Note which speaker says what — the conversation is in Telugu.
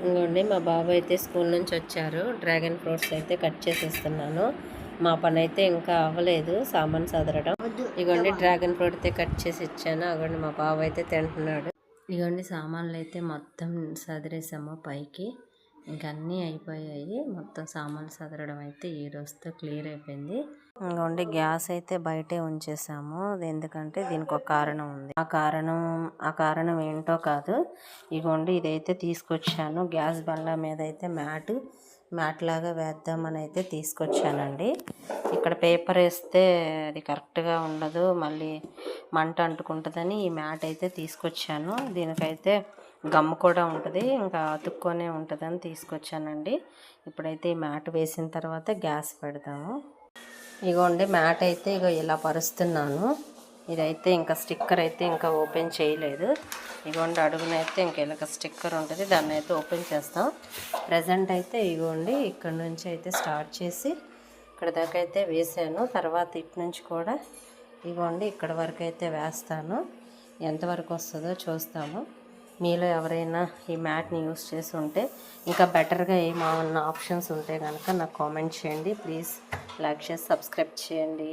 Speaker 1: ఇంకోండి మా బాబు అయితే స్కూల్ నుంచి వచ్చారు. డ్రాగన్ ఫ్రూట్స్ అయితే కట్ చేసేస్తున్నాను. మా పని అయితే ఇంకా అవ్వలేదు, సామాన్ సదరడం. ఇగోండి డ్రాగన్ ఫ్రూట్ అయితే కట్ చేసి ఇచ్చాను. అగోండి మా బాబు అయితే తింటున్నాడు. ఇగోండి సామాన్లు అయితే మొత్తం సదిరేసాము పైకి. ఇంకా అన్నీ అయిపోయాయి. మొత్తం సామాన్లు సదరడం అయితే ఈ రోజుతో క్లియర్ అయిపోయింది. ఇంకోండి గ్యాస్ అయితే బయటే ఉంచేసాము. ఎందుకంటే దీనికి ఒక కారణం ఉంది. ఆ కారణం ఏంటో కాదు. ఇగోండి ఇదైతే తీసుకొచ్చాను. గ్యాస్ బండ మీద అయితే మ్యాట్ లాగా వేద్దామని అయితే తీసుకొచ్చానండి. ఇక్కడ పేపర్ వేస్తే అది కరెక్ట్గా ఉండదు, మళ్ళీ మంట అంటుకుంటుందని ఈ మ్యాట్ అయితే తీసుకొచ్చాను. దీనికైతే గమ్ము కూడా ఉంటుంది, ఇంకా అతుక్కొనే ఉంటుందని తీసుకొచ్చానండి. ఇప్పుడైతే ఈ మ్యాట్ వేసిన తర్వాత గ్యాస్ పెడదాము. ఇగోండి మ్యాట్ అయితే ఇలా పరుస్తున్నాను. ఇదైతే ఇంకా స్టిక్కర్ అయితే ఇంకా ఓపెన్ చేయలేదు. ఇగోండి అడుగునైతే ఇంకా ఇలాగ స్టిక్కర్ ఉంటుంది, దాన్ని అయితే ఓపెన్ చేస్తాం. ప్రజెంట్ అయితే ఇగోండి ఇక్కడ నుంచి అయితే స్టార్ట్ చేసి ఇక్కడ దాకా అయితే వేసాను. తర్వాత ఇటు నుంచి కూడా ఇగోండి ఇక్కడ వరకు అయితే వేస్తాను. ఎంతవరకు వస్తుందో చూస్తాము. మీలో ఎవరైనా ఈ మ్యాట్ని యూస్ చేసి ఉంటే ఇంకా బెటర్గా ఏమన్నా ఆప్షన్స్ ఉంటే కనుక నాకు కామెంట్ చేయండి. ప్లీజ్ లైక్ చేసి సబ్స్క్రైబ్ చేయండి.